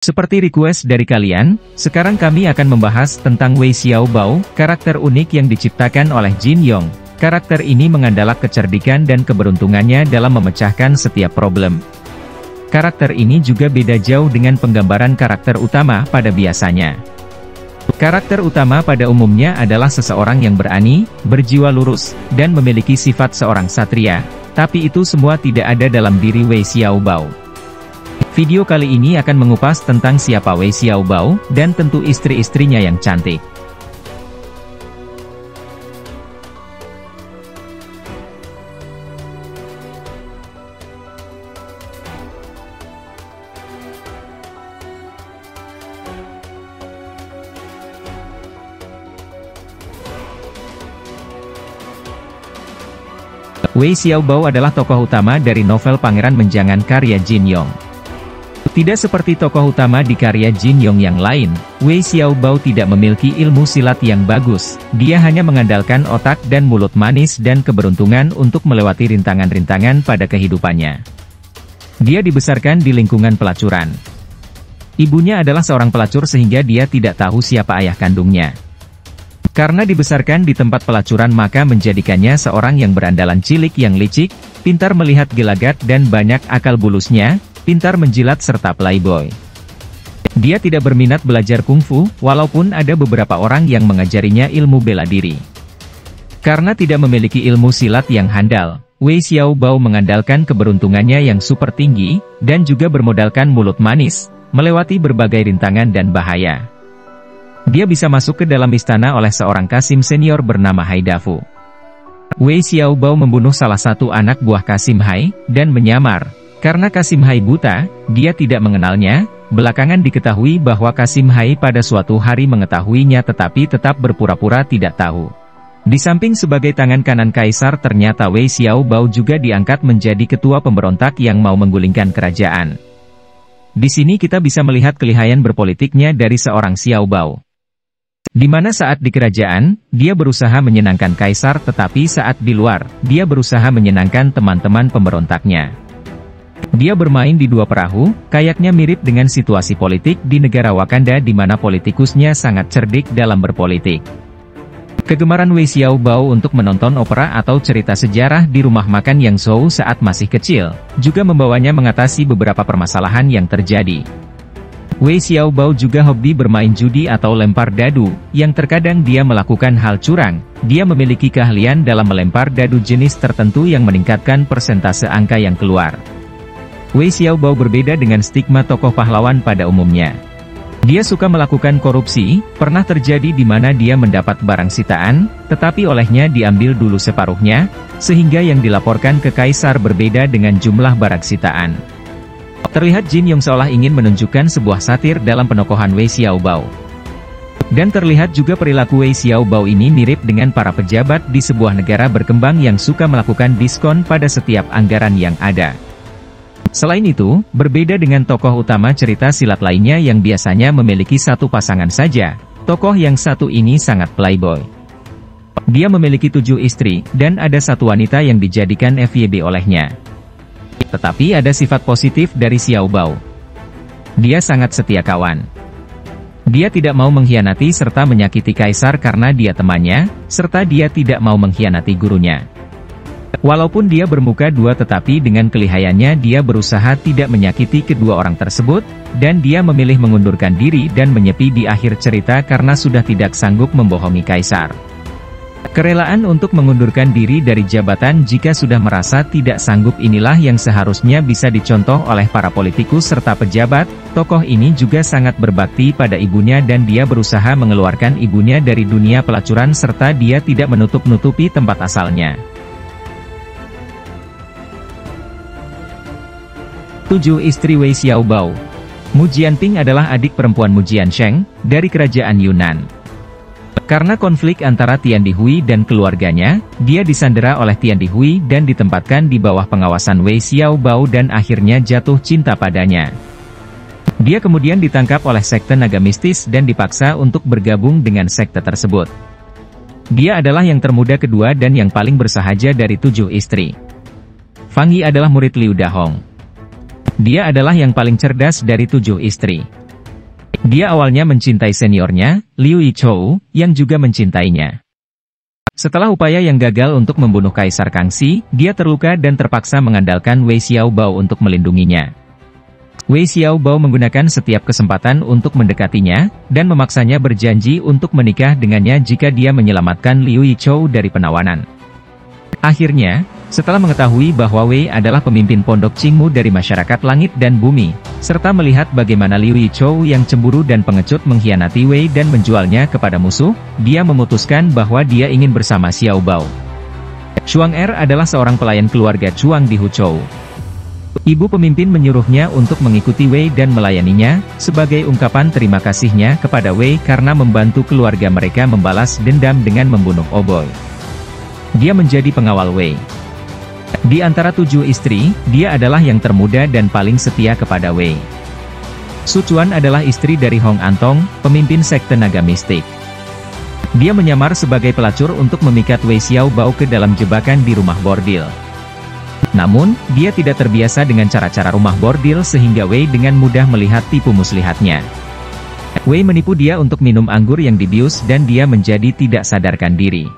Seperti request dari kalian, sekarang kami akan membahas tentang Wei Xiaobao, karakter unik yang diciptakan oleh Jin Yong. Karakter ini mengandalkan kecerdikan dan keberuntungannya dalam memecahkan setiap problem. Karakter ini juga beda jauh dengan penggambaran karakter utama pada biasanya. Karakter utama pada umumnya adalah seseorang yang berani, berjiwa lurus, dan memiliki sifat seorang satria. Tapi itu semua tidak ada dalam diri Wei Xiaobao. Video kali ini akan mengupas tentang siapa Wei Xiaobao, dan tentu istri-istrinya yang cantik. Wei Xiaobao adalah tokoh utama dari novel Pangeran Menjangan karya Jin Yong. Tidak seperti tokoh utama di karya Jin Yong yang lain, Wei Xiaobao tidak memiliki ilmu silat yang bagus. Dia hanya mengandalkan otak dan mulut manis dan keberuntungan untuk melewati rintangan-rintangan pada kehidupannya. Dia dibesarkan di lingkungan pelacuran. Ibunya adalah seorang pelacur sehingga dia tidak tahu siapa ayah kandungnya. Karena dibesarkan di tempat pelacuran maka menjadikannya seorang yang berandalan cilik yang licik, pintar melihat gelagat dan banyak akal bulusnya, pintar menjilat serta playboy. Dia tidak berminat belajar kungfu, walaupun ada beberapa orang yang mengajarinya ilmu bela diri. Karena tidak memiliki ilmu silat yang handal, Wei Xiaobao mengandalkan keberuntungannya yang super tinggi, dan juga bermodalkan mulut manis, melewati berbagai rintangan dan bahaya. Dia bisa masuk ke dalam istana oleh seorang Kasim senior bernama Hai Dafu. Wei Xiaobao membunuh salah satu anak buah Kasim Hai, dan menyamar. Karena Kasim Hai buta, dia tidak mengenalnya. Belakangan diketahui bahwa Kasim Hai pada suatu hari mengetahuinya tetapi tetap berpura-pura tidak tahu. Di samping sebagai tangan kanan kaisar ternyata Wei Xiaobao juga diangkat menjadi ketua pemberontak yang mau menggulingkan kerajaan. Di sini kita bisa melihat kelihayan berpolitiknya dari seorang Xiaobao. Di mana saat di kerajaan, dia berusaha menyenangkan kaisar tetapi saat di luar, dia berusaha menyenangkan teman-teman pemberontaknya. Dia bermain di dua perahu, kayaknya mirip dengan situasi politik di negara Wakanda di mana politikusnya sangat cerdik dalam berpolitik. Kegemaran Wei Xiaobao untuk menonton opera atau cerita sejarah di rumah makan Yang Zhou saat masih kecil, juga membawanya mengatasi beberapa permasalahan yang terjadi. Wei Xiaobao juga hobi bermain judi atau lempar dadu, yang terkadang dia melakukan hal curang. Dia memiliki keahlian dalam melempar dadu jenis tertentu yang meningkatkan persentase angka yang keluar. Wei Xiaobao berbeda dengan stigma tokoh pahlawan pada umumnya. Dia suka melakukan korupsi, pernah terjadi di mana dia mendapat barang sitaan, tetapi olehnya diambil dulu separuhnya, sehingga yang dilaporkan ke kaisar berbeda dengan jumlah barang sitaan. Terlihat Jin Yong seolah ingin menunjukkan sebuah satir dalam penokohan Wei Xiaobao. Dan terlihat juga perilaku Wei Xiaobao ini mirip dengan para pejabat di sebuah negara berkembang yang suka melakukan diskon pada setiap anggaran yang ada. Selain itu, berbeda dengan tokoh utama cerita silat lainnya yang biasanya memiliki satu pasangan saja, tokoh yang satu ini sangat playboy. Dia memiliki 7 istri, dan ada satu wanita yang dijadikan FYB olehnya. Tetapi ada sifat positif dari Xiaobao. Dia sangat setia kawan. Dia tidak mau mengkhianati serta menyakiti kaisar karena dia temannya, serta dia tidak mau mengkhianati gurunya. Walaupun dia bermuka dua tetapi dengan kelihayannya dia berusaha tidak menyakiti kedua orang tersebut, dan dia memilih mengundurkan diri dan menyepi di akhir cerita karena sudah tidak sanggup membohongi kaisar. Kerelaan untuk mengundurkan diri dari jabatan jika sudah merasa tidak sanggup inilah yang seharusnya bisa dicontoh oleh para politikus serta pejabat. Tokoh ini juga sangat berbakti pada ibunya dan dia berusaha mengeluarkan ibunya dari dunia pelacuran serta dia tidak menutup-nutupi tempat asalnya. 7 Istri Wei Xiaobao. Mu Jianping adalah adik perempuan Mu Jiansheng, dari kerajaan Yunan. Karena konflik antara Tian Dihui dan keluarganya, dia disandera oleh Tian Dihui dan ditempatkan di bawah pengawasan Wei Xiaobao dan akhirnya jatuh cinta padanya. Dia kemudian ditangkap oleh sekte naga mistis dan dipaksa untuk bergabung dengan sekte tersebut. Dia adalah yang termuda kedua dan yang paling bersahaja dari 7 istri. Fang Yi adalah murid Liu Dahong. Dia adalah yang paling cerdas dari 7 istri. Dia awalnya mencintai seniornya, Liu Yichou, yang juga mencintainya. Setelah upaya yang gagal untuk membunuh Kaisar Kangxi, dia terluka dan terpaksa mengandalkan Wei Xiaobao untuk melindunginya. Wei Xiaobao menggunakan setiap kesempatan untuk mendekatinya, dan memaksanya berjanji untuk menikah dengannya jika dia menyelamatkan Liu Yichou dari penawanan. Akhirnya, setelah mengetahui bahwa Wei adalah pemimpin pondok Qingmu dari masyarakat langit dan bumi, serta melihat bagaimana Liu Yichou yang cemburu dan pengecut mengkhianati Wei dan menjualnya kepada musuh, dia memutuskan bahwa dia ingin bersama Xiaobao. Chuang Er adalah seorang pelayan keluarga Chuang di Huchou. Ibu pemimpin menyuruhnya untuk mengikuti Wei dan melayaninya, sebagai ungkapan terima kasihnya kepada Wei karena membantu keluarga mereka membalas dendam dengan membunuh Oboy. Dia menjadi pengawal Wei. Di antara 7 istri, dia adalah yang termuda dan paling setia kepada Wei. Su Chuan adalah istri dari Hong Antong, pemimpin sekte naga mistik. Dia menyamar sebagai pelacur untuk memikat Wei Xiaobao ke dalam jebakan di rumah bordil. Namun, dia tidak terbiasa dengan cara-cara rumah bordil sehingga Wei dengan mudah melihat tipu muslihatnya. Wei menipu dia untuk minum anggur yang dibius dan dia menjadi tidak sadarkan diri.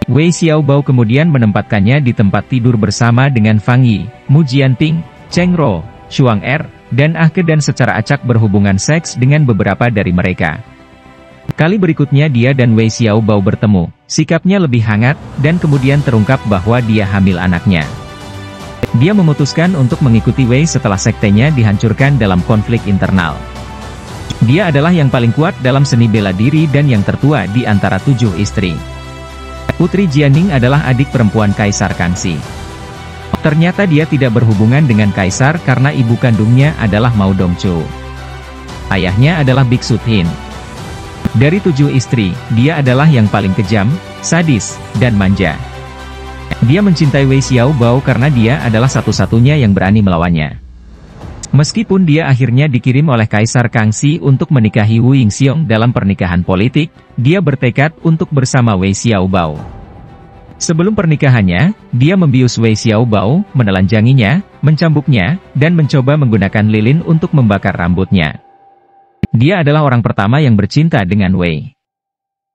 Wei Xiaobao kemudian menempatkannya di tempat tidur bersama dengan Fang Yi, Mu Jianping, Cheng Ro, Chuang Er, dan Ahke dan secara acak berhubungan seks dengan beberapa dari mereka. Kali berikutnya dia dan Wei Xiaobao bertemu, sikapnya lebih hangat, dan kemudian terungkap bahwa dia hamil anaknya. Dia memutuskan untuk mengikuti Wei setelah sektenya dihancurkan dalam konflik internal. Dia adalah yang paling kuat dalam seni bela diri dan yang tertua di antara 7 istri. Putri Jianing adalah adik perempuan Kaisar Kangxi. Ternyata dia tidak berhubungan dengan Kaisar karena ibu kandungnya adalah Mao Dongzhou. Ayahnya adalah Biksu Tin. Dari 7 istri, dia adalah yang paling kejam, sadis, dan manja. Dia mencintai Wei Xiaobao karena dia adalah satu-satunya yang berani melawannya. Meskipun dia akhirnya dikirim oleh Kaisar Kangxi untuk menikahi Wu Yingxiong dalam pernikahan politik, dia bertekad untuk bersama Wei Xiaobao. Sebelum pernikahannya, dia membius Wei Xiaobao, menelanjanginya, mencambuknya, dan mencoba menggunakan lilin untuk membakar rambutnya. Dia adalah orang pertama yang bercinta dengan Wei.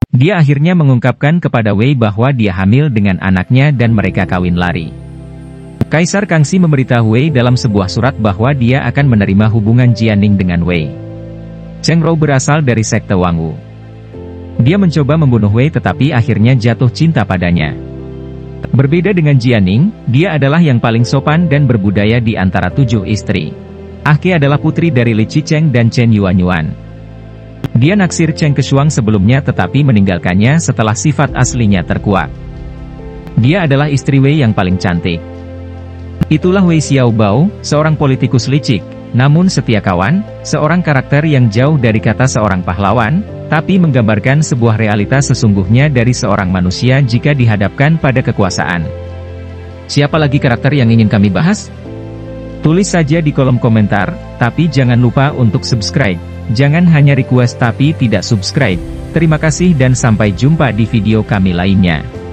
Dia akhirnya mengungkapkan kepada Wei bahwa dia hamil dengan anaknya dan mereka kawin lari. Kaisar Kangxi memberitahu Wei dalam sebuah surat bahwa dia akan menerima hubungan Jianing dengan Wei. Cheng Ro berasal dari sekte Wangwu. Dia mencoba membunuh Wei tetapi akhirnya jatuh cinta padanya. Berbeda dengan Jianing, dia adalah yang paling sopan dan berbudaya di antara 7 istri. Ahke adalah putri dari Li Qicheng dan Chen Yuanyuan. Dia naksir Cheng Keshuang sebelumnya tetapi meninggalkannya setelah sifat aslinya terkuak. Dia adalah istri Wei yang paling cantik. Itulah Wei Xiaobao, seorang politikus licik, namun setia kawan, seorang karakter yang jauh dari kata seorang pahlawan, tapi menggambarkan sebuah realitas sesungguhnya dari seorang manusia jika dihadapkan pada kekuasaan. Siapa lagi karakter yang ingin kami bahas? Tulis saja di kolom komentar, tapi jangan lupa untuk subscribe. Jangan hanya request tapi tidak subscribe. Terima kasih dan sampai jumpa di video kami lainnya.